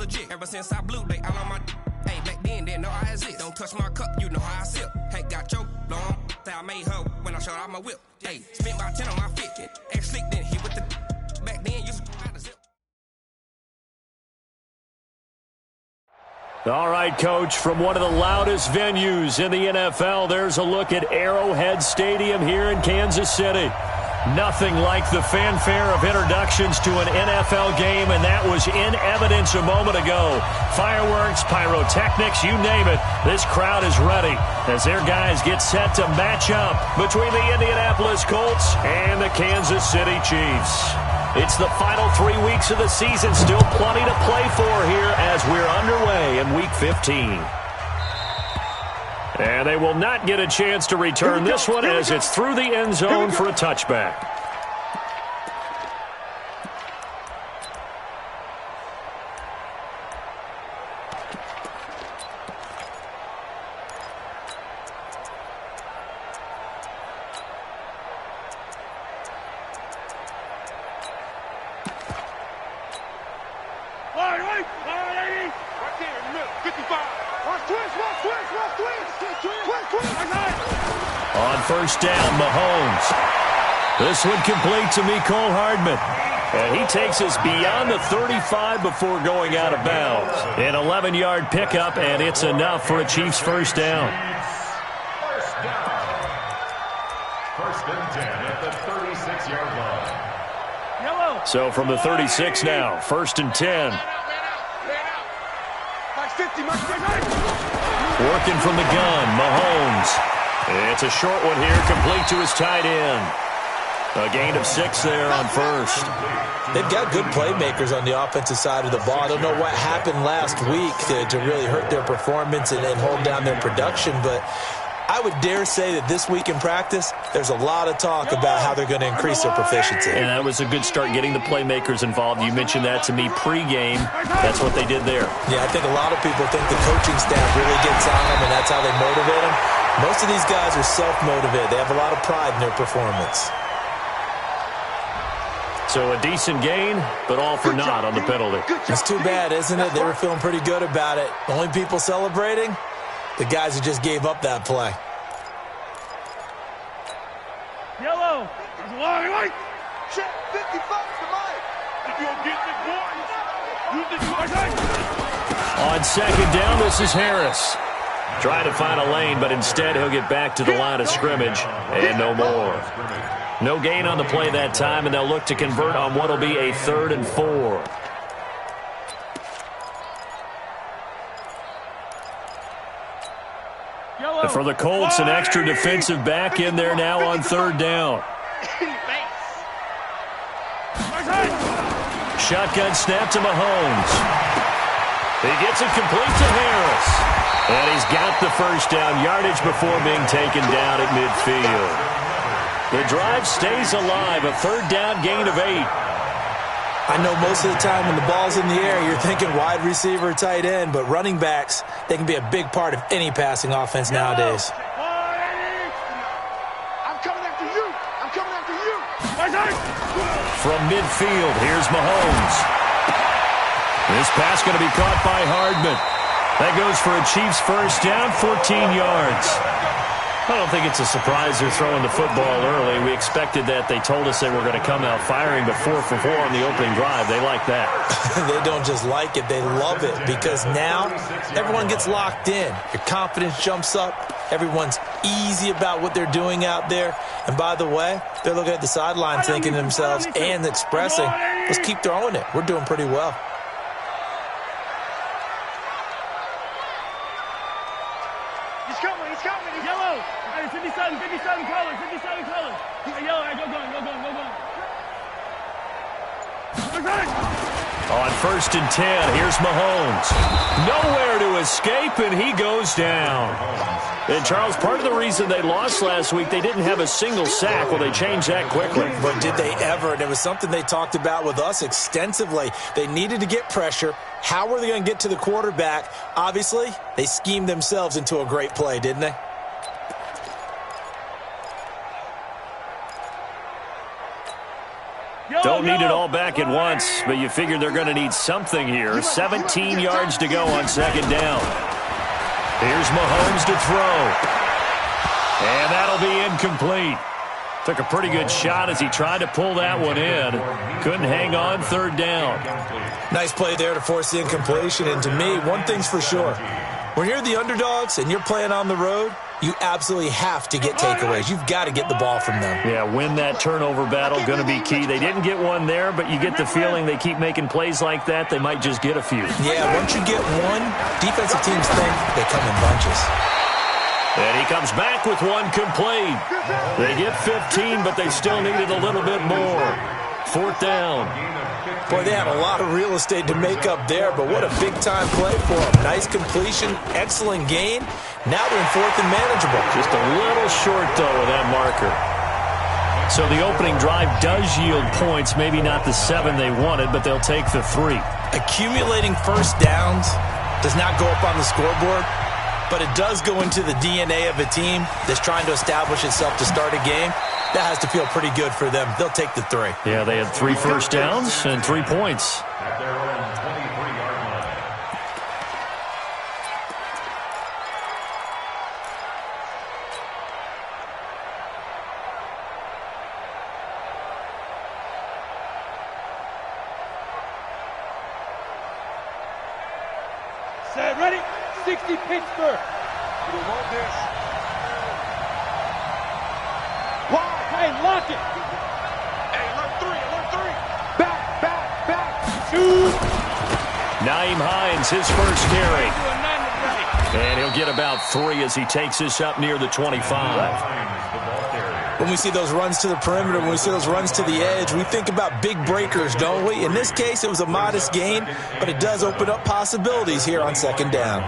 legit. Ever since I blew, they all on my. Hey, back then, didn't know I exist. Don't touch my cup, you know how I sip. Hey, got your long. I made her when I showed out my whip. Hey, spent about 10 on my fit. Ex slick, then hit with the. Back then, you had to zip. All right, Coach, from one of the loudest venues in the NFL, there's a look at Arrowhead Stadium here in Kansas City. Nothing like the fanfare of introductions to an NFL game, and that was in evidence a moment ago. Fireworks, pyrotechnics, you name it. This crowd is ready as their guys get set to match up between the Indianapolis Colts and the Kansas City Chiefs. It's the final 3 weeks of the season, still plenty to play for here as we're underway in Week 15. And they will not get a chance to return this one as it's through the end zone for a touchback. On first down, Mahomes. This one complete to Mecole Hardman. And he takes us beyond the 35 before going out of bounds. An 11-yard pickup, and it's enough for a Chiefs first down. First and 10 at the 36-yard line. So from the 36 now, first and 10. Working from the gun, Mahomes. It's a short one here, complete to his tight end. A gain of 6 there on first. They've got good playmakers on the offensive side of the ball. I don't know what happened last week to really hurt their performance and hold down their production, but I would dare say that this week in practice, there's a lot of talk about how they're going to increase their proficiency. And that was a good start, getting the playmakers involved. You mentioned that to me pregame. That's what they did there. Yeah, I think a lot of people think the coaching staff really gets on them, and that's how they motivate them. Most of these guys are self-motivated. They have a lot of pride in their performance. So a decent gain, but all for naught on the penalty. It's too bad, isn't it? They were feeling pretty good about it. Only people celebrating? The guys who just gave up that play. Yellow. Long. Check 55 to Mike. If you'll get the boys, use the On second down, this is Harris. Trying to find a lane, but instead he'll get back to the line of scrimmage and no more. No gain on the play that time, and they'll look to convert on what will be a 3rd and 4. And for the Colts, an extra defensive back in there now on 3rd down. Shotgun snap to Mahomes. He gets it complete to Harris. And he's got the first down, yardage before being taken down at midfield. The drive stays alive, a 3rd down gain of 8. I know most of the time when the ball's in the air, you're thinking wide receiver, tight end, but running backs, they can be a big part of any passing offense nowadays. I'm coming after you. I'm coming after you. From midfield, here's Mahomes. This pass going to be caught by Hardman. That goes for a Chiefs first down, 14 yards. I don't think it's a surprise they're throwing the football early. We expected that. They told us they were going to come out firing, but 4 for 4 on the opening drive. They like that. They don't just like it, they love it, because now everyone gets locked in. Your confidence jumps up. Everyone's easy about what they're doing out there. And by the way, they're looking at the sidelines thinking to themselves and expressing, let's keep throwing it. We're doing pretty well. He's coming. Yellow. 57 colors. Yellow, go. On first and 10, here's Mahomes. Nowhere to escape, and he goes down. And, Charles, part of the reason they lost last week, they didn't have a single sack. Well, they changed that quickly. But did they ever? And it was something they talked about with us extensively. They needed to get pressure. How were they going to get to the quarterback? Obviously, they schemed themselves into a great play, didn't they? Don't need it all back at once, but you figure they're going to need something here. 17 yards to go on second down. Here's Mahomes to throw. And that'll be incomplete. Took a pretty good shot as he tried to pull that one in. Couldn't hang on third down. Nice play there to force the incompletion. And to me, one thing's for sure. When you're the underdogs and you're playing on the road, you absolutely have to get takeaways. You've got to get the ball from them. Yeah, win that turnover battle, going to be key. They didn't get one there, but you get the feeling they keep making plays like that, they might just get a few. Yeah, once you get one, defensive teams think they come in bunches. And he comes back with one complete. They get 15, but they still needed a little bit more. Fourth down. Boy, they had a lot of real estate to make up there, but what a big-time play for them. Nice completion, excellent gain. Now they're in fourth and manageable. Just a little short, though, of that marker. So the opening drive does yield points, maybe not the 7 they wanted, but they'll take the 3. Accumulating first downs does not go up on the scoreboard, but it does go into the DNA of a team that's trying to establish itself to start a game. That has to feel pretty good for them. They'll take the 3. Yeah, they had 3 first downs and 3 points. At their own 23-yard line. Set, ready? 60 Pittsburgh. You want this? Hey, lock it. Hey, alert 3. Back. Shoot. Naeem Hines, his first carry. And he'll get about 3 as he takes this up near the 25. When we see those runs to the perimeter, when we see those runs to the edge, we think about big breakers, don't we? In this case, it was a modest gain, but it does open up possibilities here on second down.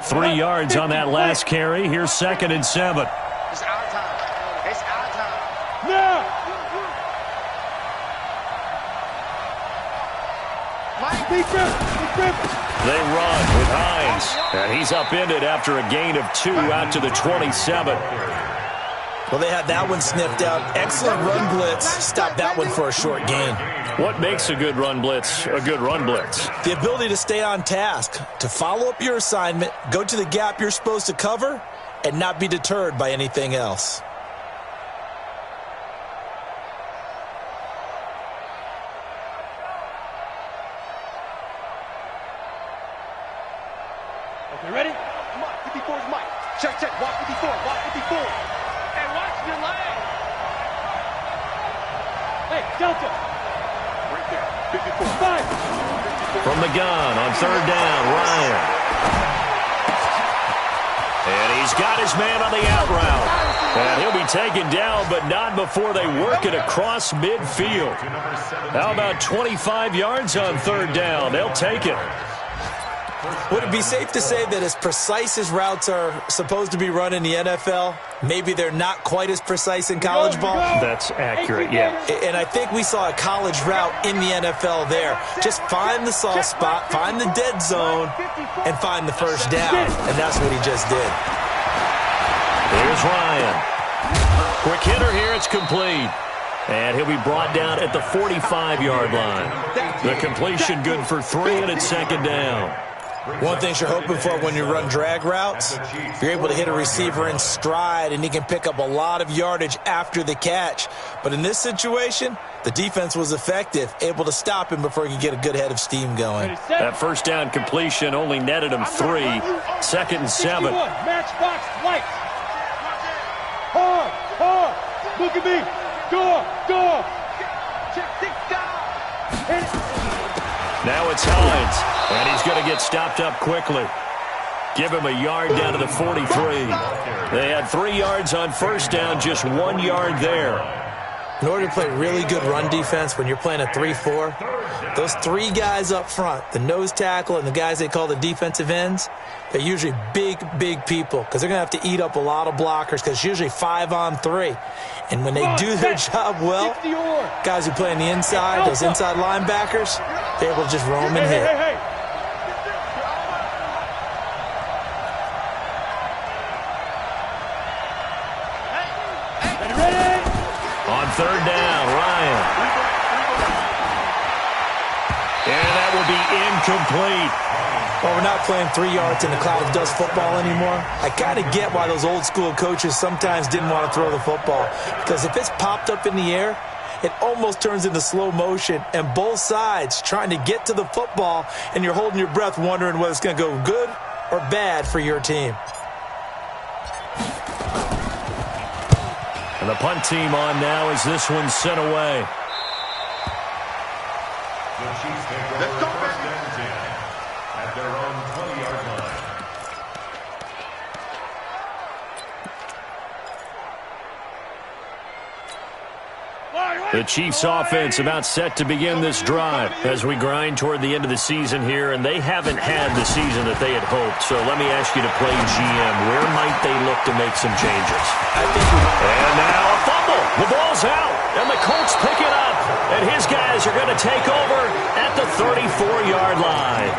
3 yards on that last carry. Here's 2nd and 7. It's our time. It's our time. Now. They run with Hines. And he's upended after a gain of 2 out to the 27. Well, they had that one sniffed out. Excellent run blitz. Stop that one for a short gain. What makes a good run blitz a good run blitz? The ability to stay on task, to follow up your assignment, go to the gap you're supposed to cover, and not be deterred by anything else. Okay, ready? Mike, 54 is Mike. Check. Walk 54. Hey, watch your leg. Hey, Delta. Right there. 54. 5. From the gun on third down, Ryan. And he's got his man on the out route. And he'll be taken down, but not before they work it across midfield. How about 25 yards on third down? They'll take it. Would it be safe to say that as precise as routes are supposed to be run in the NFL, maybe they're not quite as precise in college ball? That's accurate, yeah. And I think we saw a college route in the NFL there. Just find the soft spot, find the dead zone, and find the first down. And that's what he just did. Here's Ryan. Quick hitter here, it's complete. And he'll be brought down at the 45-yard line. The completion good for 3, and it's second down. One thing you're hoping for when you run drag routes, you're able to hit a receiver in stride, and he can pick up a lot of yardage after the catch. But in this situation, the defense was effective, able to stop him before he could get a good head of steam going. That first down completion only netted him 3. 2nd and 7. Matchbox light. Hard. Look at me. Door. Check. Hit it. Now it's Hines, and he's going to get stopped up quickly. Give him a yard down to the 43. They had 3 yards on first down, just 1 yard there. In order to play really good run defense when you're playing a 3-4, those 3 guys up front, the nose tackle and the guys they call the defensive ends, they're usually big people because they're going to have to eat up a lot of blockers because it's usually 5-on-3. And when they do their job well, guys who play on the inside, those inside linebackers, they're able to just roam and hit. third down. Ryan. And that will be incomplete. Well, we're not playing 3 yards in a cloud of dust football anymore. I kind of get why those old school coaches sometimes didn't want to throw the football. Because if it's popped up in the air, it almost turns into slow motion, and both sides trying to get to the football, and you're holding your breath wondering whether it's going to go good or bad for your team. And the punt team on now as this one's sent away. Let's go, baby. At their own 20-yard line. The Chiefs offense about set to begin this drive as we grind toward the end of the season here, and they haven't had the season that they had hoped. So let me ask you to play GM. Where might they look to make some changes? And now a fumble. The ball's out, and the Colts pick it up, and his guys are going to take over at the 34-yard line.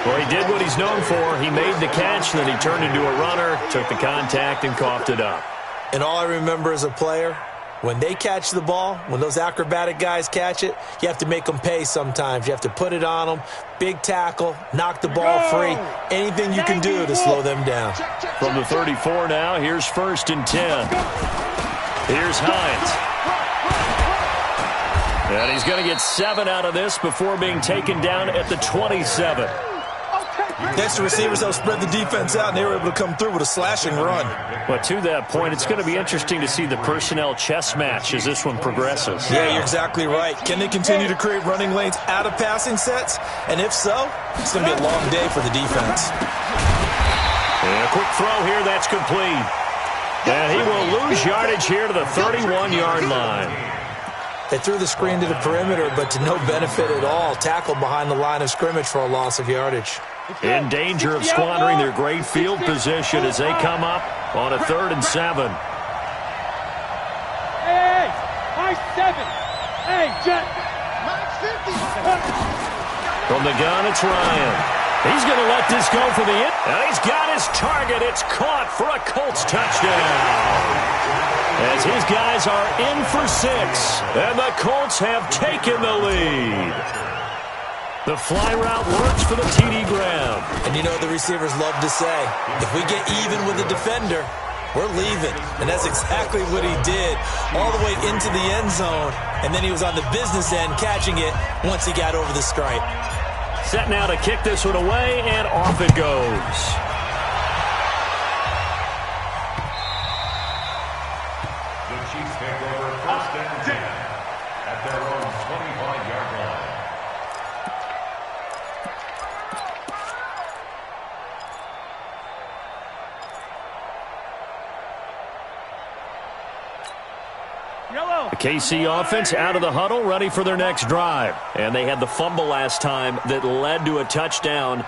Well, he did what he's known for. He made the catch, then he turned into a runner, took the contact, and coughed it up. And all I remember as a player, when they catch the ball, when those acrobatic guys catch it, you have to make them pay sometimes. You have to put it on them, big tackle, knock the ball free, anything you can do to slow them down. From the 34 now, here's 1st and 10. Here's Hines. And he's going to get 7 out of this before being taken down at the 27. Next, the receivers helped spread the defense out, and they were able to come through with a slashing run. But to that point, it's going to be interesting to see the personnel chess match as this one progresses. Yeah, you're exactly right. Can they continue to create running lanes out of passing sets? And if so, it's going to be a long day for the defense. And a quick throw here, that's complete. And he will lose yardage here to the 31-yard line. They threw the screen to the perimeter, but to no benefit at all. Tackled behind the line of scrimmage for a loss of yardage. In danger of squandering their great field position as they come up on a 3rd and 7. Hey, high 7. Hey, Jet. From the gun, it's Ryan. He's going to let this go for the hit. And he's got his target. It's caught for a Colts touchdown. As his guys are in for 6. And the Colts have taken the lead. The fly route works for the TD Graham. And you know what the receivers love to say? If we get even with the defender, we're leaving. And that's exactly what he did, all the way into the end zone. And then he was on the business end catching it once he got over the stripe. Set now to kick this one away, and off it goes. The Chiefs take over 1st and 10 at their own 25-yard line. The KC offense out of the huddle, ready for their next drive. And they had the fumble last time that led to a touchdown.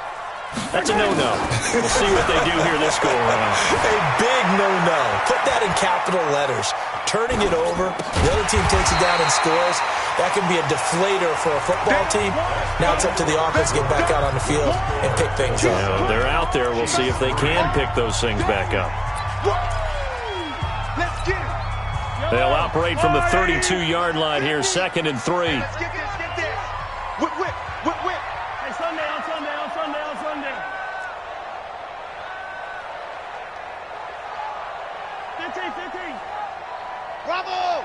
That's a no-no. We'll see what they do here this go-around. A big no-no. Put that in capital letters. Turning it over, the other team takes it down and scores. That can be a deflator for a football team. Now it's up to the offense to get back out on the field and pick things up. You know, they're out there. We'll see if they can pick those things back up. Let's get it. They'll operate from the 32-yard line here, 2nd and 3. Let's get this, get this. Whip, whip, whip, whip. Hey, Sunday. 15. Bravo.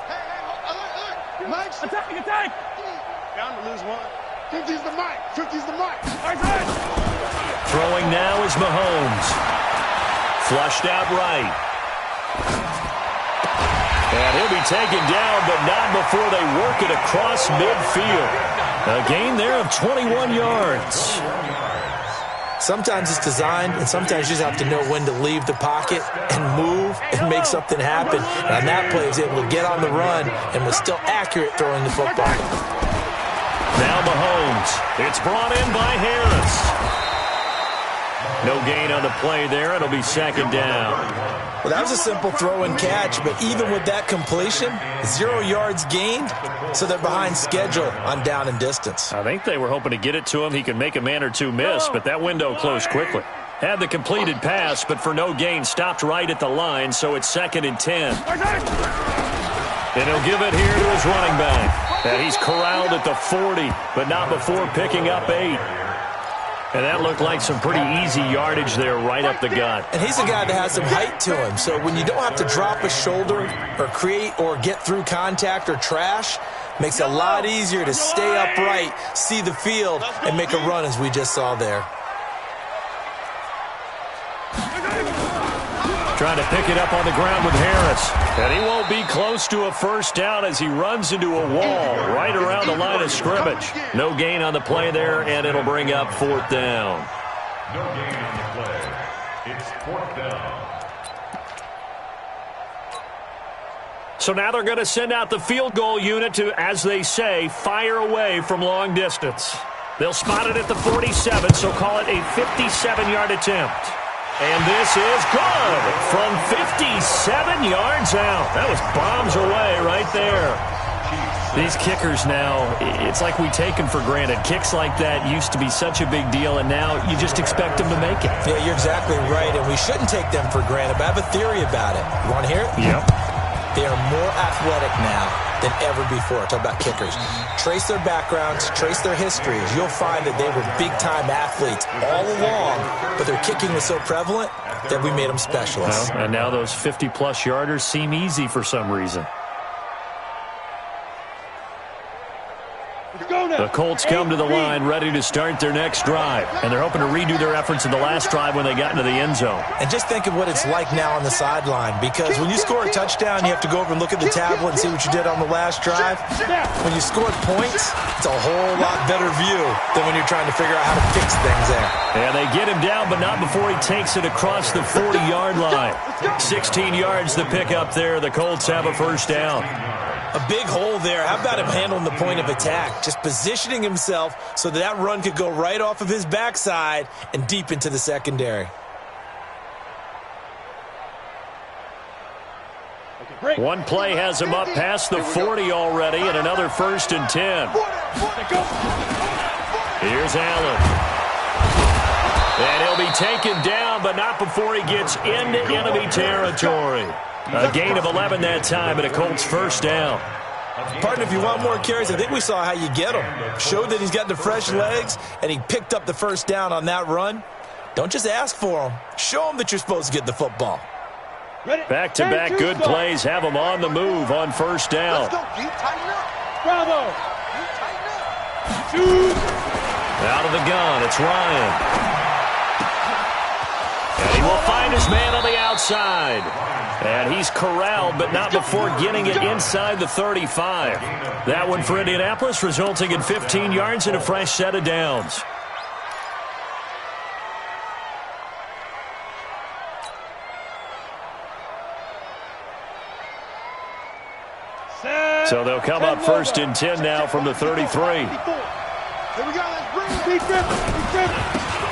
Hey, alert. Mike. Attack. Bound to lose one. 50's the mic. 50's the mic. Throwing now is Mahomes. Flushed out right. And he'll be taken down, but not before they work it across midfield. A gain there of 21 yards. Sometimes it's designed, and sometimes you just have to know when to leave the pocket and move and make something happen. And on that play, he was able to get on the run and was still accurate throwing the football. Now Mahomes. It's brought in by Harris. No gain on the play there. It'll be 2nd down. Well, that was a simple throw and catch, but even with that completion, 0 yards gained, so they're behind schedule on down and distance. I think they were hoping to get it to him. He could make a man or two miss, but that window closed quickly. Had the completed pass, but for no gain, stopped right at the line, so it's 2nd and 10. And he'll give it here to his running back. And he's corralled at the 40, but not before picking up 8. And that looked like some pretty easy yardage there right up the gut. And he's a guy that has some height to him, so when you don't have to drop a shoulder or create or get through contact or trash, makes it a lot easier to stay upright, see the field, and make a run as we just saw there. Trying to pick it up on the ground with Harris. And he won't be close to a first down as he runs into a wall right around the line of scrimmage. No gain on the play there, and it'll bring up 4th down. No gain on the play. It's 4th down. So now they're going to send out the field goal unit to, as they say, fire away from long distance. They'll spot it at the 47, so call it a 57-yard attempt. And this is good from 57 yards out. That was bombs away right there. These kickers now, it's like we take them for granted. Kicks like that used to be such a big deal, and now you just expect them to make it. Yeah, you're exactly right, and we shouldn't take them for granted, but I have a theory about it. You want to hear it? Yep. They are more athletic now than ever before. Talk about kickers. Trace their backgrounds, trace their histories. You'll find that they were big-time athletes all along, but their kicking was so prevalent that we made them specialists. Well, and now those 50-plus yarders seem easy for some reason. The Colts come to the line ready to start their next drive, and they're hoping to redo their efforts in the last drive when they got into the end zone. And just think of what it's like now on the sideline, because when you score a touchdown, you have to go over and look at the tablet and see what you did on the last drive. When you scored points, it's a whole lot better view than when you're trying to figure out how to fix things there. And they get him down, but not before he takes it across the 40-yard line. 16 yards to pick up there. The Colts have a first down. A big hole there. How about him handling the point of attack? Just positioning himself so that run could go right off of his backside and deep into the secondary. One play has him up past the 40 already, and another 1st and 10. Here's Allen. And he'll be taken down, but not before he gets into enemy territory. A gain of 11 that time, and a Colts first down. Partner, if you want more carries, I think we saw how you get him. Showed that he's got the fresh legs, and he picked up the first down on that run. Don't just ask for him. Show him that you're supposed to get the football. Back-to-back good plays have him on the move on first down. Let's go, G. Tighten up. Bravo. Tighten up. Out of the gun, it's Ryan. And he will find his man on the outside. And he's corralled, but not before getting it inside the 35. That one for Indianapolis, resulting in 15 yards and a fresh set of downs. So they'll come up 1st and 10 now from the 33. Here we go. Let's bring it.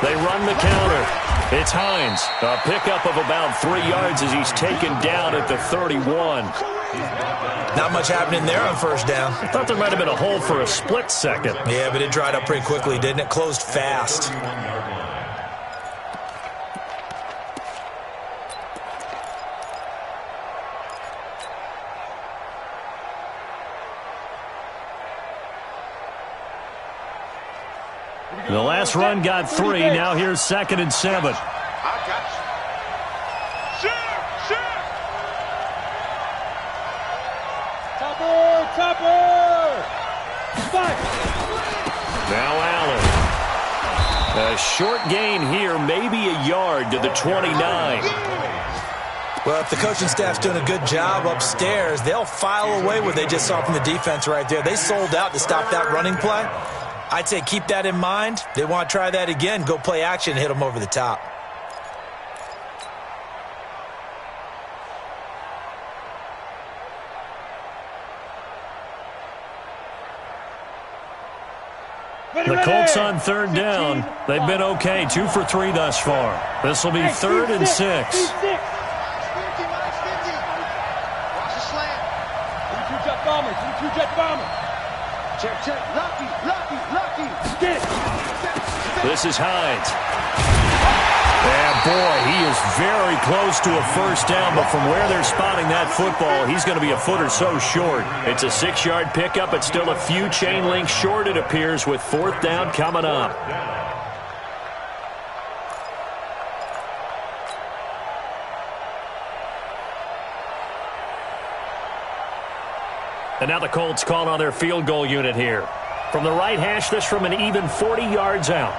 They run the counter. It's Hines. A pickup of about 3 yards as he's taken down at the 31. Not much happening there on first down. I thought there might have been a hole for a split second. Yeah, but it dried up pretty quickly, didn't it? Closed fast. The last run got 3. Now here's 2nd and 7. I got you. Sure. Topper. Spike. Now Allen. A short gain here, maybe a yard to the 29. Well, if the coaching staff's doing a good job upstairs, they'll file away what they just saw from the defense right there. They sold out to stop that running play. I'd say keep that in mind. They want to try that again. Go play action and hit them over the top. The Colts on 3rd down. They've been okay. 2 for 3 thus far. This will be 3rd and 6. Watch the slant. Two-jet bomber. Check. Lucky. Get it. This is Hines. And boy, he is very close to a first down, but from where they're spotting that football, he's going to be a foot or so short. It's a 6-yard pickup. It's still a few chain links short, it appears, with 4th down coming up. And now the Colts call on their field goal unit here. From the right hash, this from an even 40 yards out.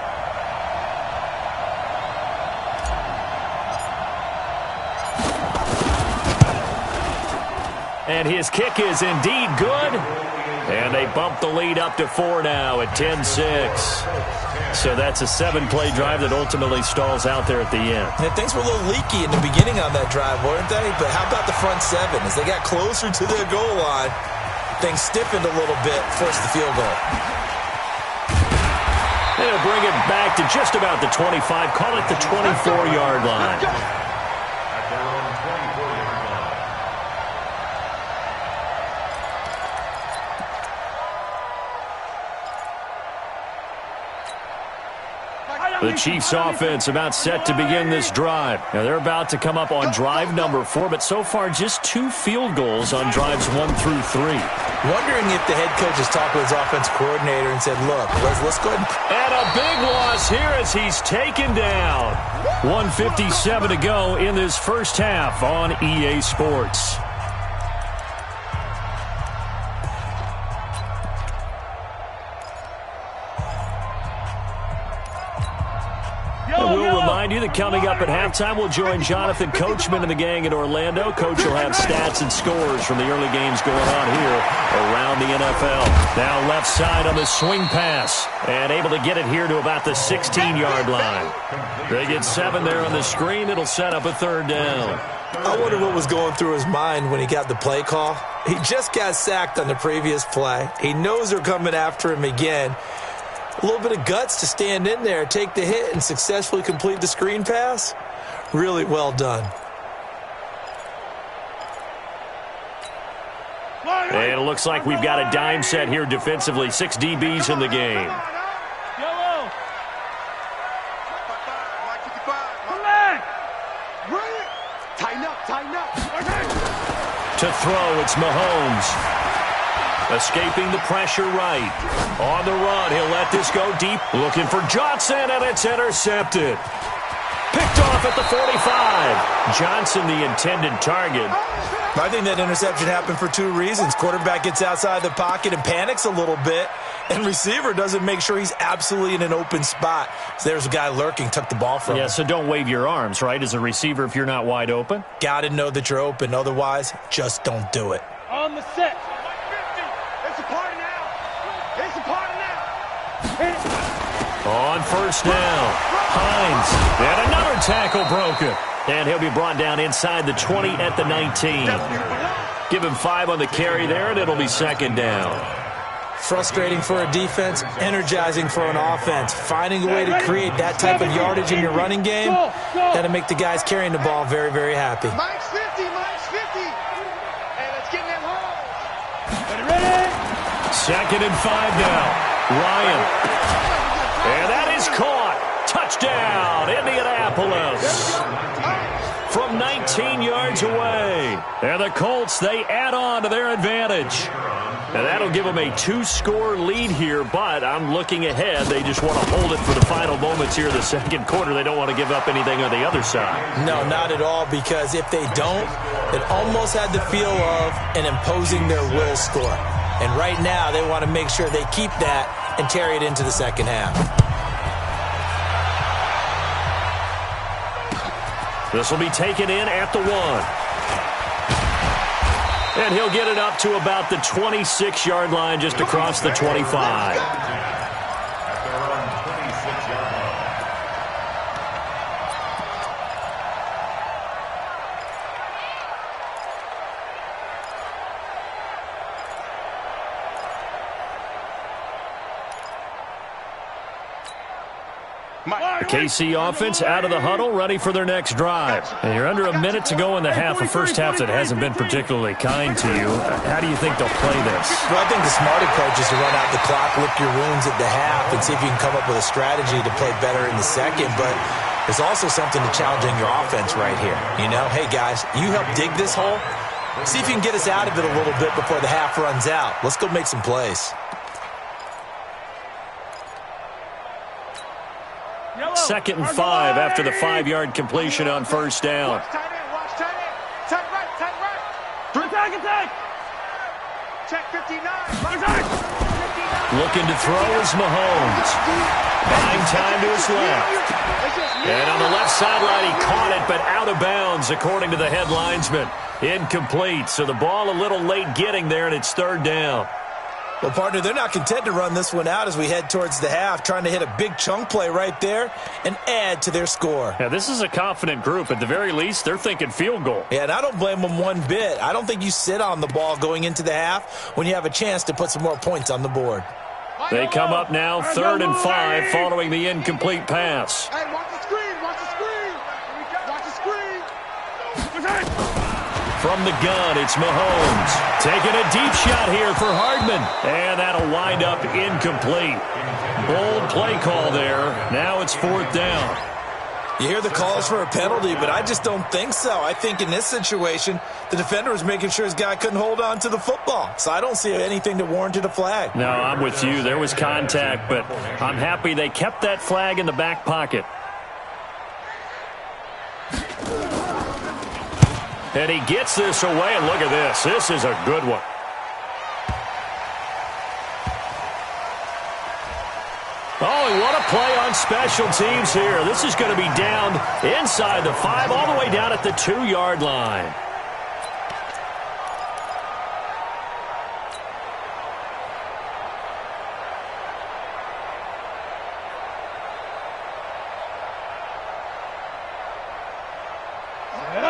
And his kick is indeed good. And they bump the lead up to 4 now at 10-6. So that's a 7-play drive that ultimately stalls out there at the end. And things were a little leaky in the beginning on that drive, weren't they? But how about the front 7? As they got closer to their goal line, things stiffened a little bit, forced the field goal. They'll bring it back to just about the 25, call it the 24-yard line. At their own 24-yard line. The Chiefs offense about set to begin this drive. Now they're about to come up on drive number 4, but so far just 2 field goals on drives 1 through 3. Wondering if the head coach has talked with his offense coordinator and said, look, let's go ahead And a big loss here as he's taken down. 1:57 to go in this first half on EA Sports. We'll remind you that coming up at halftime, we'll join Jonathan Coachman and the gang in Orlando. Coach will have stats and scores from the early games going on here around the NFL. Now left side on the swing pass, and able to get it here to about the 16-yard line. They get 7 there on the screen. It'll set up a 3rd down. I wonder what was going through his mind when he got the play call. He just got sacked on the previous play. He knows they're coming after him again. A little bit of guts to stand in there, take the hit, and successfully complete the screen pass. Really well done. And it looks like we've got a dime set here defensively. 6 DBs in the game. Tighten up. To throw, it's Mahomes. Escaping the pressure right. On the run, he'll let this go deep. Looking for Johnson, and it's intercepted. Picked off at the 45. Johnson, the intended target. I think that interception happened for 2 reasons. Quarterback gets outside the pocket and panics a little bit, and receiver doesn't make sure he's absolutely in an open spot. So there's a guy lurking, took the ball from him. Yeah, so don't wave your arms, right, as a receiver if you're not wide open? Got to know that you're open. Otherwise, just don't do it. On the set. It's a party now. It's a party now. On first down, Hines. And another tackle broken. And he'll be brought down inside the 20 at the 19. Give him 5 on the carry there, and it'll be 2nd down. Frustrating for a defense, energizing for an offense. Finding a way to create that type of yardage in your running game, that'll make the guys carrying the ball very, very happy. Mike's 50. And it's getting them home. Ready? 2nd and 5 now. Ryan. And that is caught. Touchdown, Indianapolis. From 19 yards away. And the Colts, they add on to their advantage. And that'll give them a 2-score lead here, but I'm looking ahead. They just want to hold it for the final moments here in the 2nd quarter. They don't want to give up anything on the other side. No, not at all, because if they don't, it almost had the feel of an imposing their will score. And right now, they want to make sure they keep that and carry it into the 2nd half. This will be taken in at the 1. And he'll get it up to about the 26-yard line just across the 25. The KC offense out of the huddle, ready for their next drive. And you're under a minute to go in the half, a first half that hasn't been particularly kind to you. How do you think they'll play this? Well, I think the smart approach is to run out the clock, lick your wounds at the half, and see if you can come up with a strategy to play better in the 2nd. But There's also something to challenging your offense right here. You know, hey, guys, you help dig this hole. See if you can get us out of it a little bit before the half runs out. Let's go make some plays. Second and 5 after the 5-yard completion on first down. Watch tight end, watch tight end. Tight right. Attack. Check 59. Looking to throw is Mahomes. Buying time to his left. And on the left sideline, he caught it, but out of bounds, according to the head linesman. Incomplete, so the ball a little late getting there, and it's third down. Well, partner, they're not content to run this one out as we head towards the half, trying to hit a big chunk play right there and add to their score. Yeah, this is a confident group. At the very least, they're thinking field goal. Yeah, and I don't blame them one bit. I don't think you sit on the ball going into the half when you have a chance to put some more points on the board. They come up now, 3rd and 5, following the incomplete pass. Hey, watch the screen. From the gun, it's Mahomes. Taking a deep shot here for Hardman. And that'll wind up incomplete. Bold play call there. Now it's 4th down. You hear the calls for a penalty, but I just don't think so. I think in this situation, the defender was making sure his guy couldn't hold on to the football. So I don't see anything that warranted a flag. No, I'm with you. There was contact, but I'm happy they kept that flag in the back pocket. And he gets this away, and look at this. This is a good one. Oh, and what a play on special teams here. This is going to be down inside the 5, all the way down at the 2-yard line.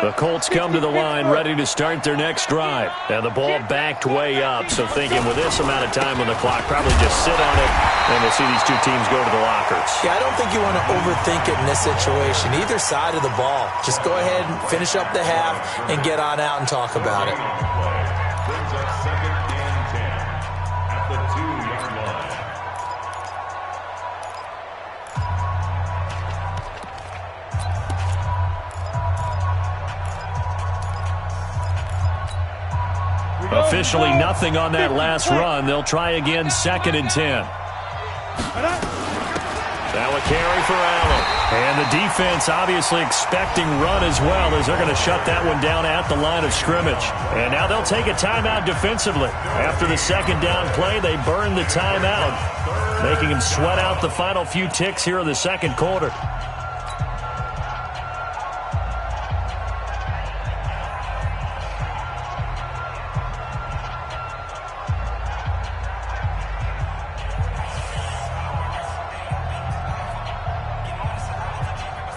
The Colts come to the line ready to start their next drive. And the ball backed way up, so thinking with this amount of time on the clock, probably just sit on it, and we'll see these two teams go to the lockers. Yeah, I don't think you want to overthink it in this situation. Either side of the ball. Just go ahead and finish up the half and get on out and talk about it. Brings up 2nd and 10 at the 2-yard line. Officially nothing on that last run. They'll try again, 2nd and 10. Now a carry for Allen. And the defense obviously expecting run as well, as they're going to shut that one down at the line of scrimmage. And now they'll take a timeout defensively. After the 2nd down play, they burn the timeout, making them sweat out the final few ticks here in the 2nd quarter.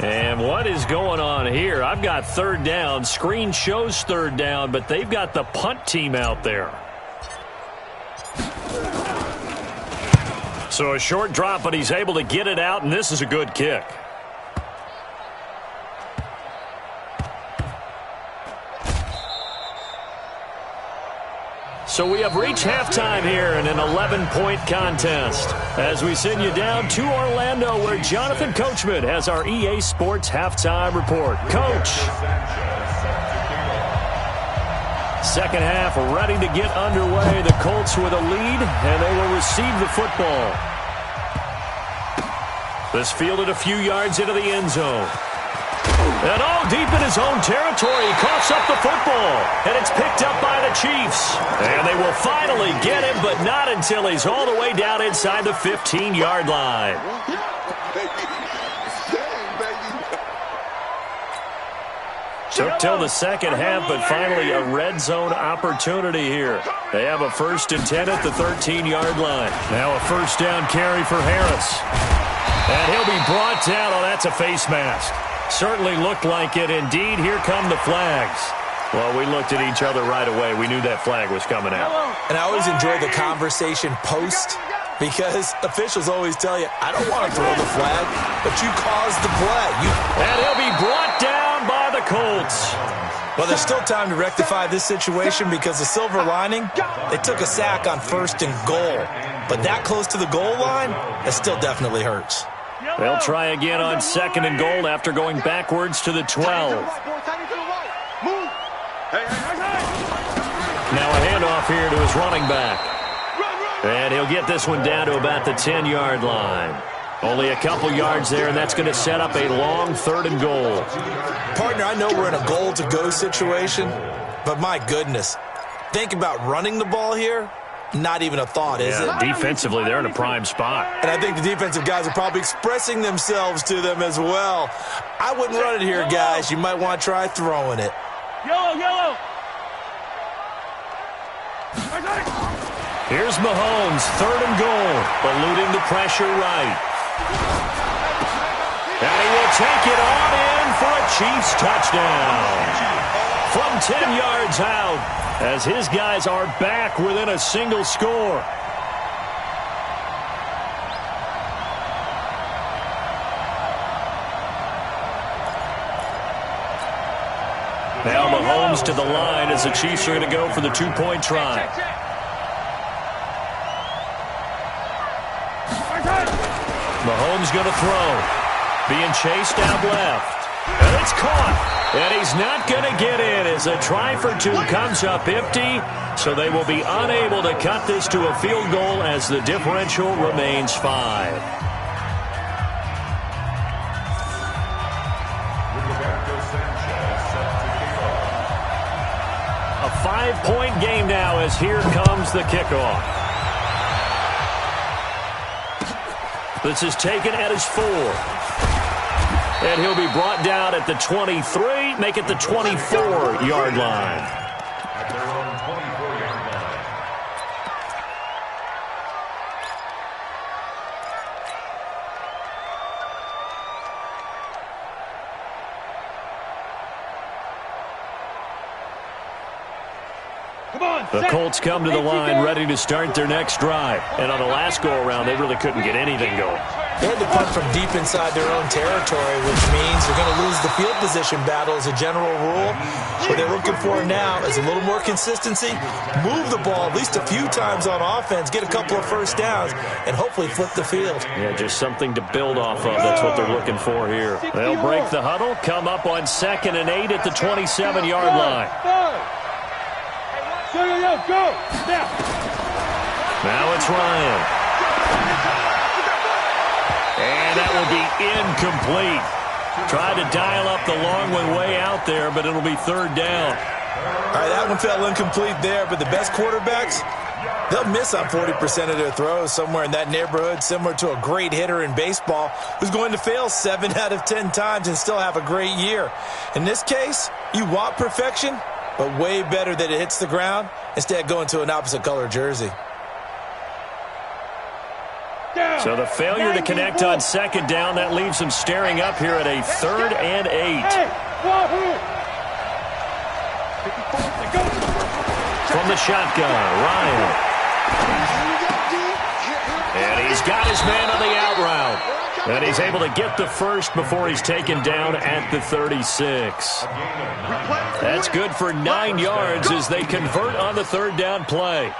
And what is going on here? I've got 3rd down. Screen shows 3rd down, but they've got the punt team out there. So a short drop, but he's able to get it out, and this is a good kick. So we have reached halftime here in an 11-point contest as we send you down to Orlando, where Jonathan Coachman has our EA Sports halftime report. Coach. 2nd half ready to get underway. The Colts with a lead, and they will receive the football. This fielded a few yards into the end zone. And all deep in his own territory, he coughs up the football. And it's picked up by the Chiefs. And they will finally get him, but not until he's all the way down inside the 15-yard line. Took till the 2nd half, but finally a red zone opportunity here. They have a 1st and 10 at the 13-yard line. Now a 1st down carry for Harris. And he'll be brought down. Oh, that's a face mask. Certainly looked like it. Indeed, here come the flags. Well, we looked at each other right away. We knew that flag was coming out. And I always enjoy the conversation post, because officials always tell you, I don't want to throw the flag, but you caused the play. And he'll be brought down by the Colts. Well, there's still time to rectify this situation, because the silver lining, they took a sack on 1st and goal. But that close to the goal line, it still definitely hurts. They'll try again on 2nd and goal after going backwards to the 12. Now a handoff here to his running back. And he'll get this one down to about the 10-yard line. Only a couple yards there, and that's going to set up a long 3rd and goal. Partner, I know we're in a goal-to-go situation, but my goodness, think about running the ball here. Not even a thought, is it? Defensively, they're in a prime spot. And I think the defensive guys are probably expressing themselves to them as well. I wouldn't run it here, guys. You might want to try throwing it. Yellow. Here's Mahomes, 3rd and goal, eluding the pressure right. And he will take it on in for a Chiefs touchdown. From 10 yards out, as his guys are back within a single score. Now Mahomes to the line as the Chiefs are going to go for the 2-point try. Mahomes going to throw. Being chased out left. And it's caught. And he's not going to get in as a try for 2 comes up empty. So they will be unable to cut this to a field goal as the differential remains 5. A 5-point game now as here comes the kickoff. This is taken at his 4. And he'll be brought down at the 23, make it the 24-yard line. At their own 24-yard line. The Colts come to the line ready to start their next drive. And on the last go-around, they really couldn't get anything going. They had to punt from deep inside their own territory, which means they're going to lose the field position battle as a general rule. What they're looking for now is a little more consistency, move the ball at least a few times on offense, get a couple of first downs, and hopefully flip the field. Yeah, just something to build off of. That's what they're looking for here. They'll break the huddle, come up on 2nd and 8 at the 27-yard line. Go. Now it's Ryan. And that will be incomplete. Tried to dial up the long one way out there, but it'll be 3rd down. All right, that one fell incomplete there, but the best quarterbacks, they'll miss on 40% of their throws, somewhere in that neighborhood, similar to a great hitter in baseball who's going to fail 7 out of 10 times and still have a great year. In this case, you want perfection, but way better that it hits the ground instead of going to an opposite color jersey. So the failure to connect on 2nd down, that leaves them staring up here at a 3rd and 8. From the shotgun, Ryan. And he's got his man on the out route. And he's able to get the first before he's taken down at the 36. That's good for 9 yards as they convert on the 3rd down play.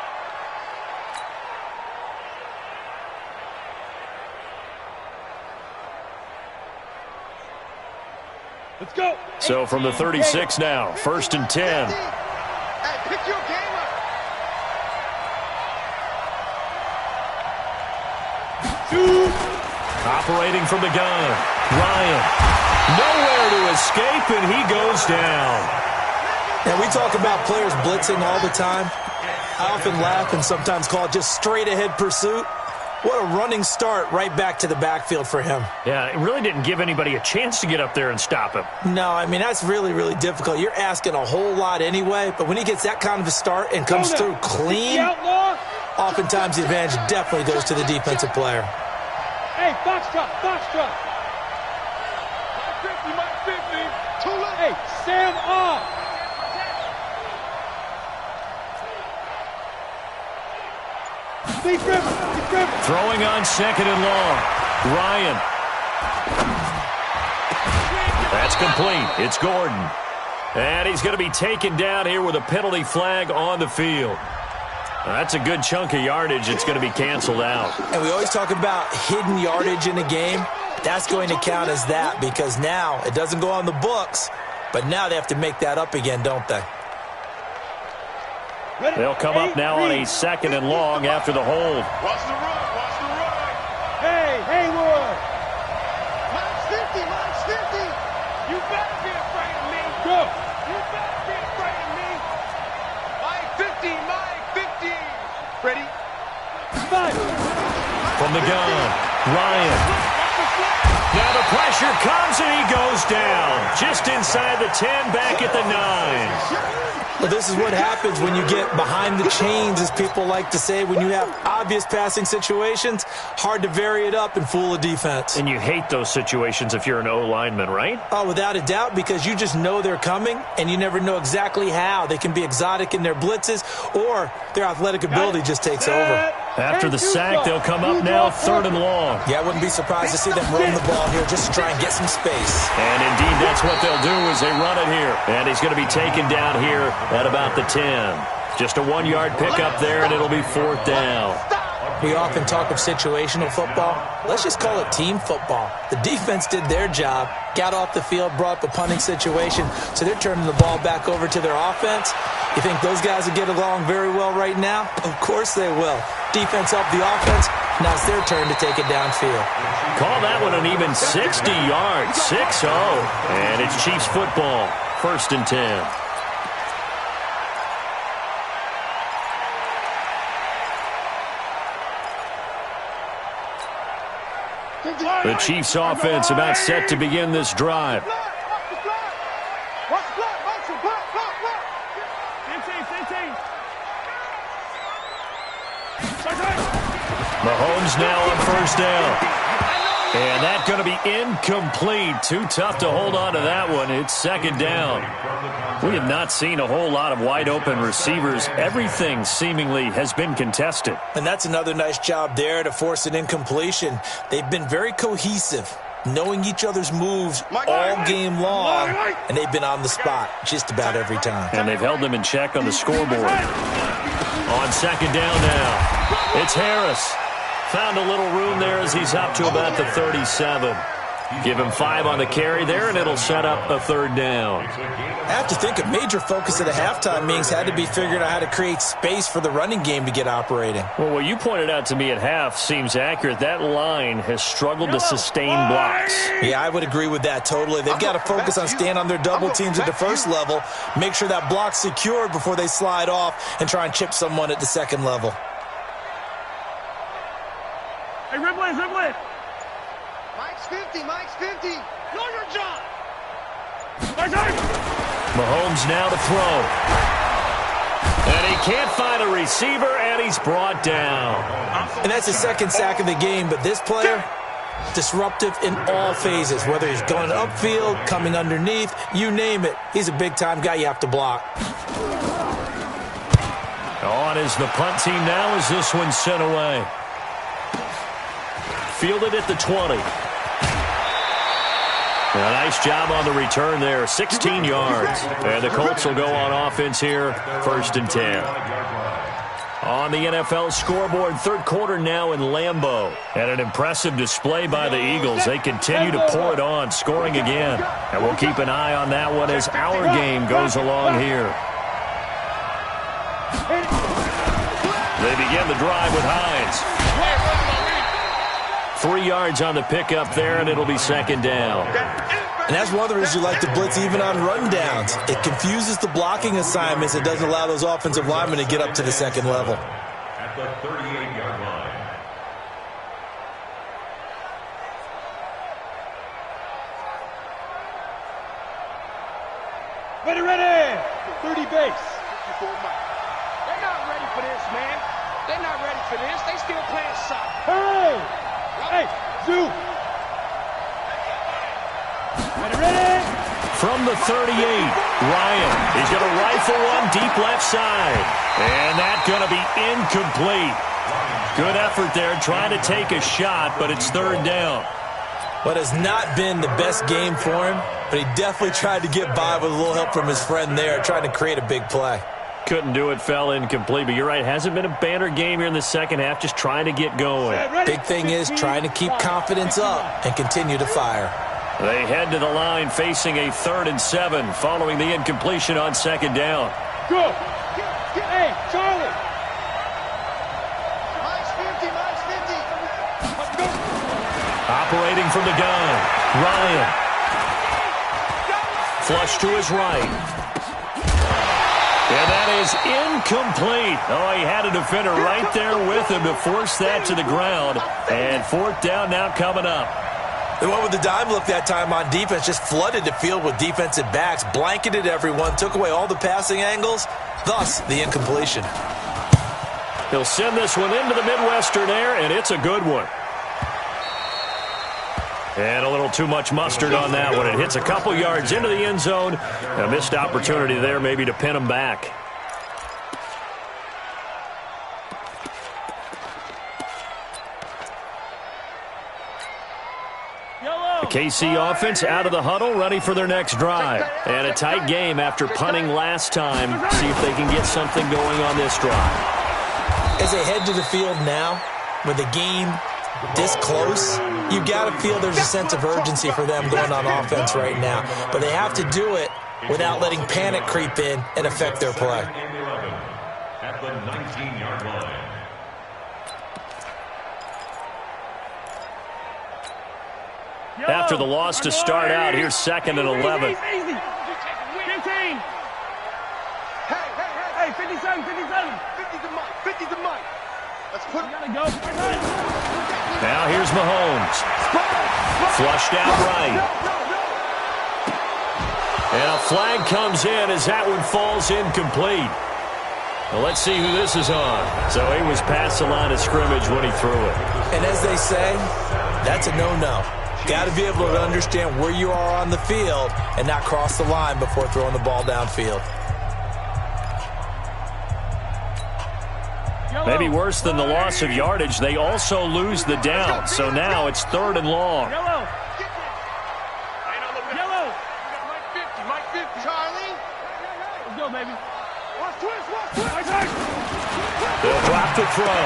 Let's go. So from the 36 now, 1st and 10. Pick your game up. Operating from the gun, Ryan. Nowhere to escape, and he goes down. Now, we talk about players blitzing all the time. I often laugh and sometimes call it just straight-ahead pursuit. What a running start right back to the backfield for him. Yeah, it really didn't give anybody a chance to get up there and stop him. No, I mean, that's really, really difficult. You're asking a whole lot anyway, but when he gets that kind of a start and comes through clean, oftentimes the advantage definitely goes to the defensive player. Hey, box drop. My 50. Too late. Hey, Sam off. Throwing on 2nd and long. Ryan. That's complete. It's Gordon. And he's going to be taken down here with a penalty flag on the field. That's a good chunk of yardage. It's going to be canceled out. And we always talk about hidden yardage in a game. that's going to count as that because now it doesn't go on the books, but now they have to make that up again, don't they? They'll come up now on a 2nd and long after the hold. Watch the run. Watch the run. Hey, Hayward. Mine's 50. Mine's 50. You better be afraid of me. Go. You better be afraid of me. Mike 50. Mike 50. Ready? Five. From the gun, Ryan. Now the pressure comes and he goes down. Just inside the 10, back at the 9. Well, this is what happens when you get behind the chains, as people like to say. When you have obvious passing situations, hard to vary it up and fool a defense. And you hate those situations if you're an O-lineman, right? Oh, without a doubt, because you just know they're coming, and you never know exactly how. They can be exotic in their blitzes, or their athletic ability just takes over. After the sack, they'll come up now 3rd and long. Yeah, I wouldn't be surprised to see them run the ball here just to try and get some space. And indeed, that's what they'll do is they run it here. And he's going to be taken down here at about the 10. Just a 1-yard pickup there, and it'll be 4th down. We often talk of situational football. Let's just call it team football. The defense did their job, got off the field, brought up a punting situation, so they're turning the ball back over to their offense. You think those guys will get along very well right now? Of course they will. Defense helped the offense. Now it's their turn to take it downfield. Call that one an even 60 yards, 6-0. And it's Chiefs football, 1st and 10. The Chiefs offense about set to begin this drive. Mahomes now on 1st down. And that's going to be incomplete. Too tough to hold on to that one. It's 2nd down. We have not seen a whole lot of wide-open receivers. Everything seemingly has been contested. And that's another nice job there to force an incompletion. They've been very cohesive, knowing each other's moves all game long, and they've been on the spot just about every time. And they've held them in check on the scoreboard. On 2nd down now, it's Harris. Found a little room there as he's up to about the 37. Give him 5 on the carry there, and it'll set up a 3rd down. I have to think a major focus of the halftime meetings had to be figuring out how to create space for the running game to get operating. Well, what you pointed out to me at half seems accurate. That line has struggled to sustain blocks. Yeah, I would agree with that totally. They've got to focus on staying on their double teams at the 1st level, make sure that block's secured before they slide off and try and chip someone at the 2nd level. Hey, Ribley. Mike's 50. Mike's 50. Know your job. Mahomes now to throw. And he can't find a receiver, and he's brought down. And that's his 2nd sack of the game, but this player, disruptive in all phases, whether he's going upfield, coming underneath, you name it. He's a big-time guy you have to block. On is the punt team now as this one's sent away. Fielded at the 20. A nice job on the return there, 16 yards. And the Colts will go on offense here, 1st and 10. On the NFL scoreboard, 3rd quarter now in Lambeau. And an impressive display by the Eagles. They continue to pour it on, scoring again. And we'll keep an eye on that one as our game goes along here. They begin the drive with Hines. 3 yards on the pickup there, and it'll be 2nd down. And that's one of the reasons you like to blitz even on rundowns. It confuses the blocking assignments. It doesn't allow those offensive linemen to get up to the 2nd level. At the 38-yard line. Ready. 30 base. They're not ready for this, man. They're not ready for this. They still playing soccer. Hey, Zoo. Ready. From the 38, Ryan is going to rifle one deep left side. And that's going to be incomplete. Good effort there, trying to take a shot, but it's 3rd down. What has not been the best game for him, but he definitely tried to get by with a little help from his friend there, trying to create a big play. Couldn't do it, fell incomplete. But you're right, hasn't been a banner game here in the second half, just trying to get going. Big thing is trying to keep confidence up and continue to fire. They head to the line facing a 3rd and 7 following the incompletion on 2nd down. Go. Hey, Charlie. Operating from the gun, Ryan. Flush to his right. And that is incomplete. Oh, he had a defender right there with him to force that to the ground. And 4th down now coming up. They went with the dime look that time on defense, just flooded the field with defensive backs, blanketed everyone, took away all the passing angles, thus the incompletion. He'll send this one into the Midwestern air, and it's a good one. And a little too much mustard on that one. It hits a couple yards into the end zone. A missed opportunity there maybe to pin him back. The KC offense out of the huddle, ready for their next drive. And a tight game after punting last time. See if they can get something going on this drive. As they head to the field now, with the game this close, you got to feel there's a sense of urgency for them going on offense right now. But they have to do it without letting panic creep in and affect their play. At the 19-yard line. After the loss to start out, here's 2nd and 11. 15. Hey, 57. 50 to Mike. Let's put it. Go. Now here's Mahomes. Flushed out right. And a flag comes in as that one falls incomplete. Well, let's see who this is on. So he was past the line of scrimmage when he threw it. And as they say, that's a no-no. Got to be able to understand where you are on the field and not cross the line before throwing the ball downfield. Maybe worse than the loss of yardage, they also lose the down. So now it's 3rd and long. Yellow. Mike 50. Charlie. Let's go, baby. Watch twist. They'll drop the throw.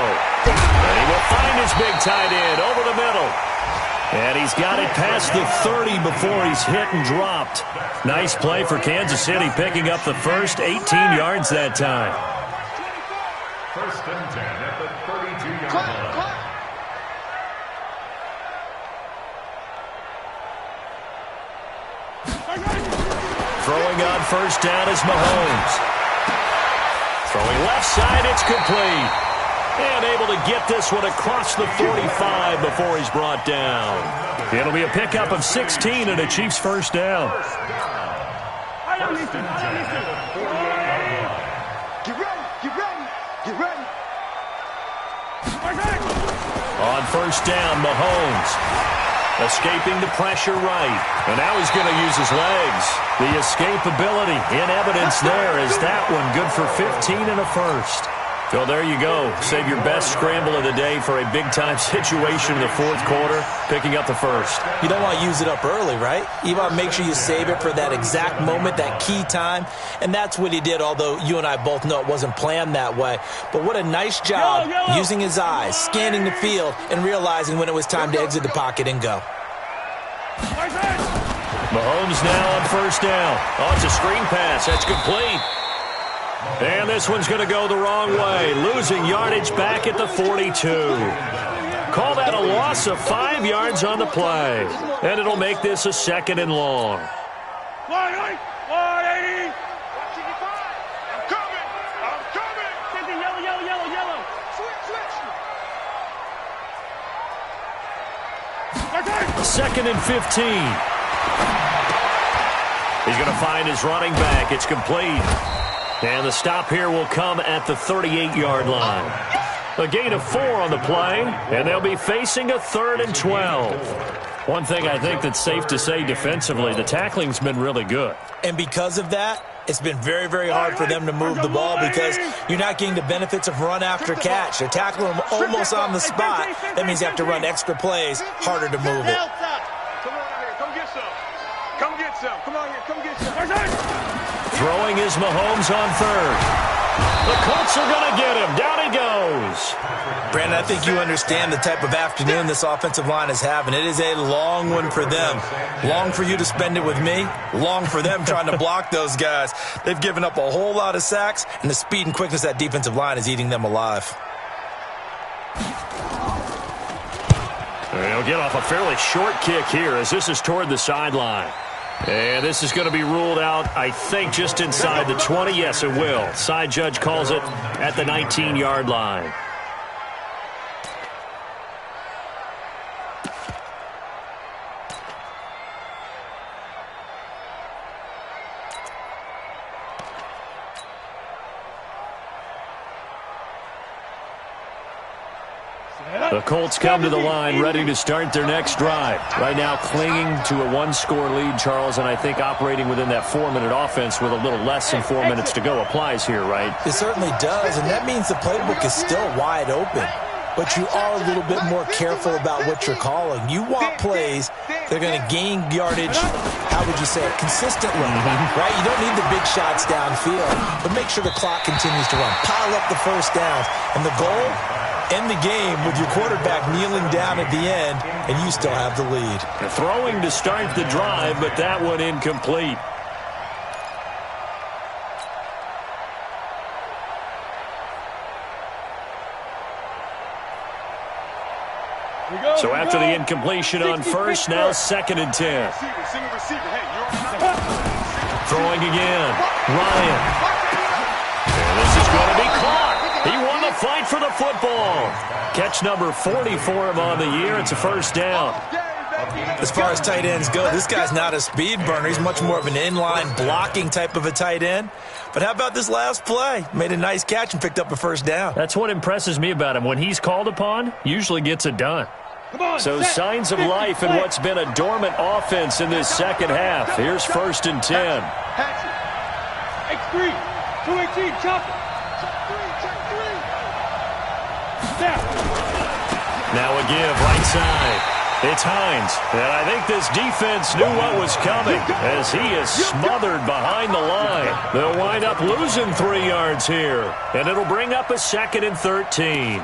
And he will find his big tight end over the middle. And he's got it past the 30 before he's hit and dropped. Nice play for Kansas City, picking up the first 18 yards that time. 1st and 10 at the 32-yard line. Throwing on 1st down is Mahomes. Throwing left side, it's complete. And able to get this one across the 45 before he's brought down. It'll be a pickup of 16 and a Chiefs 1st down. Get ready. On 1st down, Mahomes. Escaping the pressure right. And now he's going to use his legs. The escapability in evidence there is that one good for 15 and a 1st. So there you go. Save your best scramble of the day for a big-time situation in the 4th quarter, picking up the 1st. You don't want to use it up early, right? You want to make sure you save it for that exact moment, that key time. And that's what he did, although you and I both know it wasn't planned that way. But what a nice job using his eyes, scanning the field, and realizing when it was time to exit the pocket and go. Mahomes now on 1st down. Oh, it's a screen pass. That's complete. And this one's going to go the wrong way, losing yardage back at the 42. Call that a loss of 5 yards on the play. And it'll make this a 2nd and long. 180. I'm coming. Yellow. Switch. 2nd and 15. He's going to find his running back. It's complete. And the stop here will come at the 38-yard line. A gain of 4 on the play, and they'll be facing a 3rd and 12. One thing I think that's safe to say defensively, the tackling's been really good. And because of that, it's been very, very hard for them to move the ball because you're not getting the benefits of run after catch. They're tackling them almost on the spot. That means you have to run extra plays, harder to move it. Come on here. Come get some. Come on here. Come get some. Throwing is Mahomes on 3rd. The Colts are going to get him. Down he goes. Brandon, I think you understand the type of afternoon this offensive line is having. It is a long one for them. Long for you to spend it with me. Long for them trying to block those guys. They've given up a whole lot of sacks, and the speed and quickness of that defensive line is eating them alive. He'll get off a fairly short kick here as this is toward the sideline. And this is going to be ruled out, I think, just inside the 20. Yes, it will. Side judge calls it at the 19-yard line. The Colts come to the line ready to start their next drive. Right now clinging to a one-score lead, Charles, and I think operating within that 4-minute offense with a little less than 4 minutes to go applies here, right? It certainly does, and that means the playbook is still wide open. But you are a little bit more careful about what you're calling. You want plays that are going to gain yardage, how would you say it, consistently, right? You don't need the big shots downfield, but make sure the clock continues to run. Pile up the first downs, and the goal, end the game with your quarterback kneeling down at the end, and you still have the lead. Throwing to start the drive, but that one incomplete. So after the incompletion on first, now 2nd and 10. Throwing again. Ryan. And this is going to be caught. He won the fight for the football. Catch number 40 for him on the year. It's a first down. As far as tight ends go, this guy's not a speed burner. He's much more of an inline blocking type of a tight end. But how about this last play? Made a nice catch and picked up a first down. That's what impresses me about him. When he's called upon, usually gets it done. So signs of life in what's been a dormant offense in this second half. Here's 1st and 10. X3, 218, chop it. Now a give right side. It's Hines. And I think this defense knew what was coming as he is smothered behind the line. They'll wind up losing 3 yards here. And it'll bring up a 2nd and 13.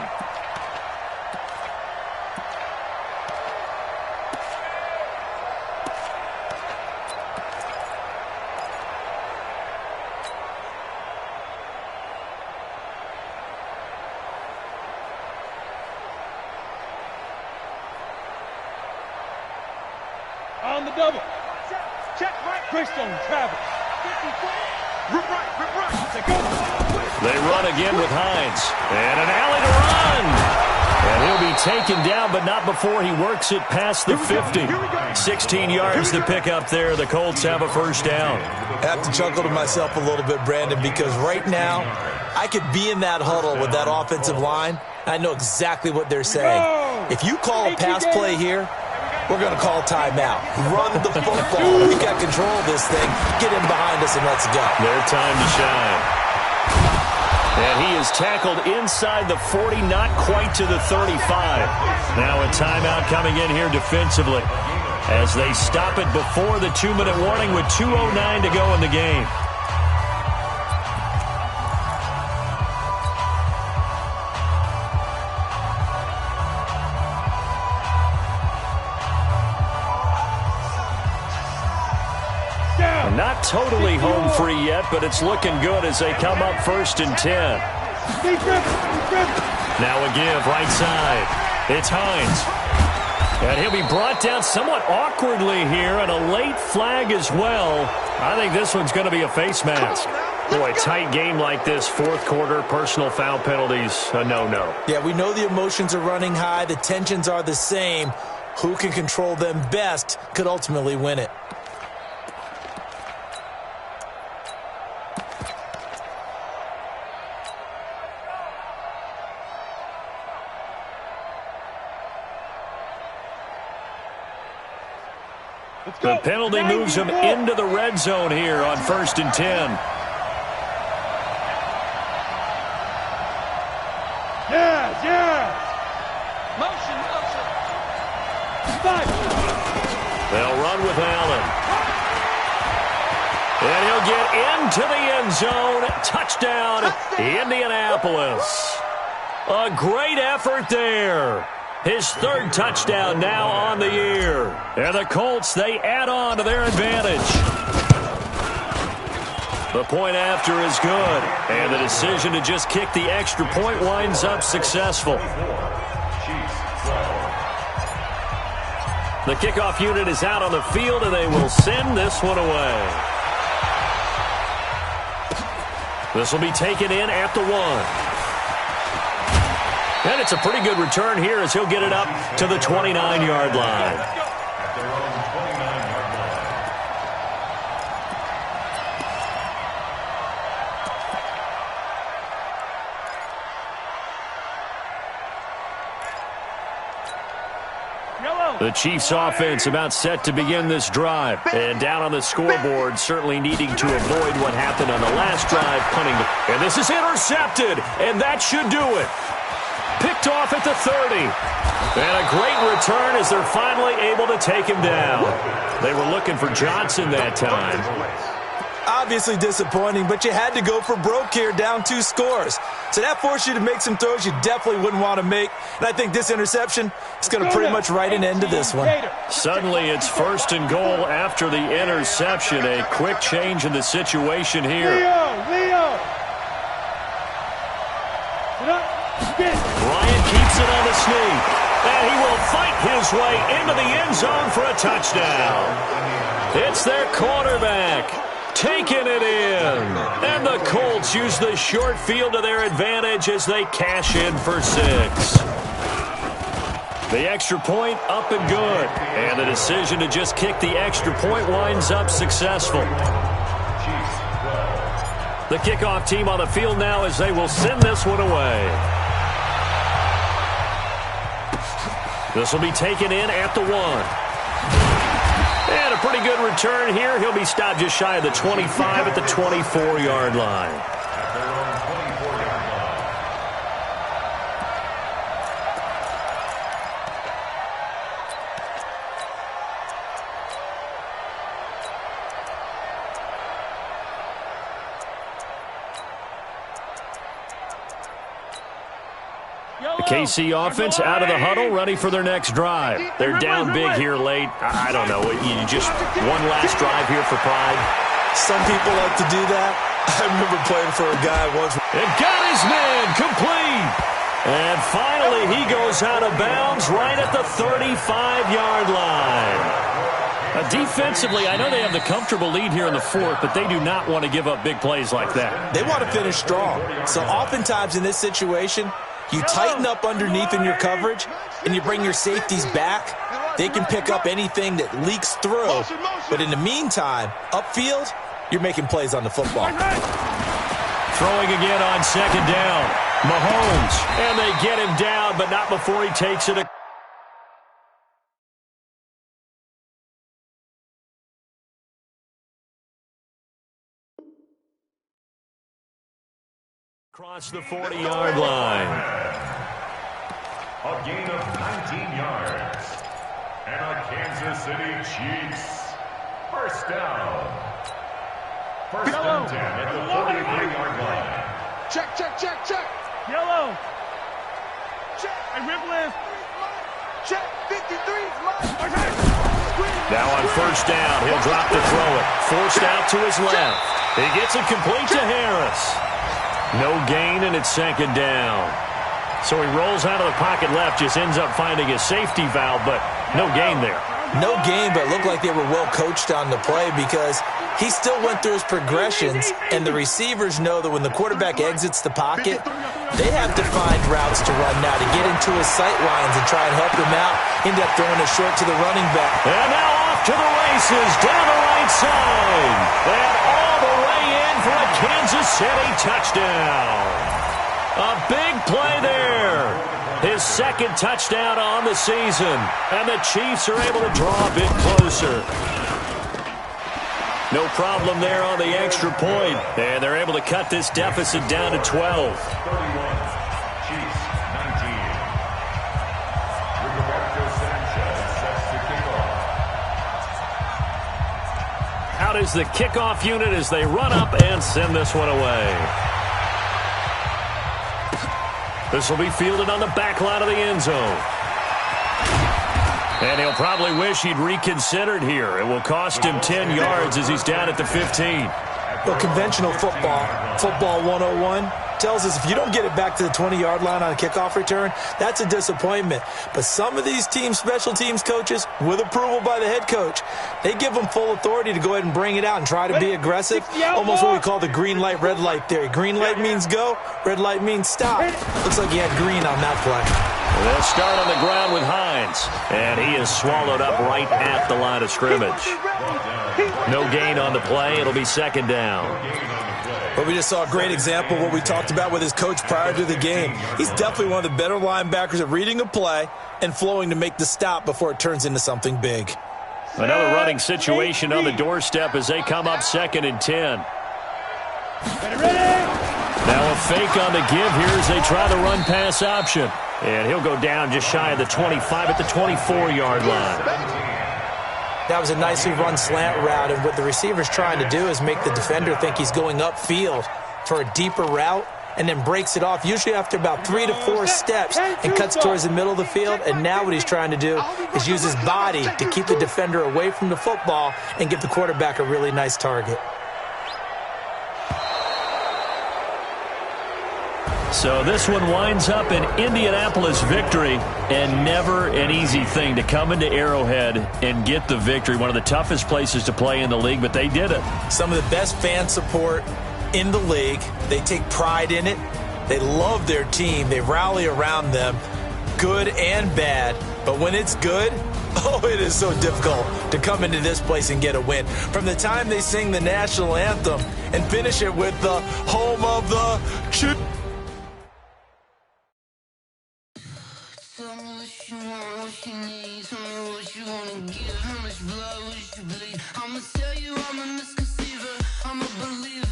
On the double. Check right. Christian Travis. Rip right. They run again with Hines. And an alley to run. And he'll be taken down, but not before he works it past the 50. 16 yards to pick up there. The Colts have a first down. I have to chuckle to myself a little bit, Brandon, because right now I could be in that huddle with that offensive line. I know exactly what they're saying. If you call a pass play here, we're going to call timeout. Run the football. We got control of this thing. Get in behind us and let's go. Their time to shine. And he is tackled inside the 40, not quite to the 35. Now a timeout coming in here defensively as they stop it before the 2-minute warning with 2:09 to go in the game. Not totally home free yet, but it's looking good as they come up 1st and 10. Now a give right side. It's Hines. And he'll be brought down somewhat awkwardly here, and a late flag as well. I think this one's going to be a face mask. Boy, a tight game like this, 4th quarter, personal foul penalties, a no-no. Yeah, we know the emotions are running high. The tensions are the same. Who can control them best could ultimately win it. The penalty moves him into the red zone here on 1st and 10. Yes. Motion. Five. They'll run with Allen. And he'll get into the end zone. Touchdown, Indianapolis. A great effort there. His third touchdown now on the year. And the Colts, they add on to their advantage. The point after is good. And the decision to just kick the extra point winds up successful. The kickoff unit is out on the field, and they will send this one away. This will be taken in at the 1. And it's a pretty good return here as he'll get it up to the 29-yard line. At their own 29-yard line. The Chiefs offense about set to begin this drive. And down on the scoreboard, certainly needing to avoid what happened on the last drive, punting. And this is intercepted, and that should do it. Picked off at the 30. And a great return as they're finally able to take him down. They were looking for Johnson that time. Obviously disappointing, but you had to go for broke here, down 2 scores. So that forced you to make some throws you definitely wouldn't want to make. And I think this interception is going to pretty much write an end to this one. Suddenly it's 1st and goal after the interception. A quick change in the situation here. Leo! Bryant keeps it on the sneak. And he will fight his way into the end zone for a touchdown. It's their quarterback. Taking it in. And the Colts use the short field to their advantage as they cash in for 6. The extra point up and good. And the decision to just kick the extra point winds up successful. The kickoff team on the field now as they will send this one away. This will be taken in at the 1. And a pretty good return here. He'll be stopped just shy of the 25 at the 24-yard line. At their own 24-yard line. The KC offense out of the huddle, ready for their next drive. They're down big here late. I don't know. You just one last drive here for pride. Some people like to do that. I remember playing for a guy once. And got his man complete. And finally, he goes out of bounds right at the 35-yard line. Defensively, I know they have the comfortable lead here in the 4th, but they do not want to give up big plays like that. They want to finish strong. So oftentimes in this situation, you tighten up underneath in your coverage, and you bring your safeties back. They can pick up anything that leaks through. But in the meantime, upfield, you're making plays on the football. Throwing again on 2nd down. Mahomes, and they get him down, but not before he takes it. Across the 40-yard line. A gain of 19 yards. And a Kansas City Chiefs. First down. First and 10 at the 43-yard line. Check. Yellow. Check. Hey, Ripple. Check. 53's mine. Now on 1st down, he'll drop to throw it. Forced out to his left. He gets it complete to Harris. No gain, and it's 2nd down. So he rolls out of the pocket left, just ends up finding his safety valve, but no gain there. No gain, but looked like they were well coached on the play because he still went through his progressions, and the receivers know that when the quarterback exits the pocket, they have to find routes to run now to get into his sight lines and try and help him out. End up throwing it short to the running back. And now off to the races, down the right side. And all the way in for a Kansas City touchdown. A big play there. His 2nd touchdown on the season. And the Chiefs are able to draw a bit closer. No problem there on the extra point. And they're able to cut this deficit down to 12. 31. Chiefs 19. Rigoberto Sanchez sets the kickoff. Out is the kickoff unit as they run up and send this one away. This will be fielded on the back line of the end zone. And he'll probably wish he'd reconsidered here. It will cost him 10 yards as he's down at the 15. Well, conventional football 101, tells us if you don't get it back to the 20-yard line on a kickoff return, that's a disappointment. But some of these special teams coaches, with approval by the head coach, they give them full authority to go ahead and bring it out and try to be aggressive. Almost what we call the green light, red light theory. Green light means go, red light means stop. Looks like he had green on that play. They'll start on the ground with Hines, and he is swallowed up right at the line of scrimmage. No gain on the play. It'll be second down. But we just saw a great example of what we talked about with his coach prior to the game. He's definitely one of the better linebackers at reading a play and flowing to make the stop before it turns into something big. Another running situation on the doorstep as they come up 2nd and 10. Now a fake on the give here as they try the run-pass option. And he'll go down just shy of the 25 at the 24-yard line. That was a nicely run slant route, and what the receiver's trying to do is make the defender think he's going upfield for a deeper route and then breaks it off, usually after about 3 to 4 steps, and cuts towards the middle of the field. And now what he's trying to do is use his body to keep the defender away from the football and give the quarterback a really nice target. So this one winds up an Indianapolis victory, and never an easy thing to come into Arrowhead and get the victory. One of the toughest places to play in the league, but they did it. Some of the best fan support in the league. They take pride in it. They love their team. They rally around them, good and bad. But when it's good, oh, it is so difficult to come into this place and get a win. From the time they sing the national anthem and finish it with the home of the Chiefs. I'ma tell you I'm a misconceiver, I'm a believer.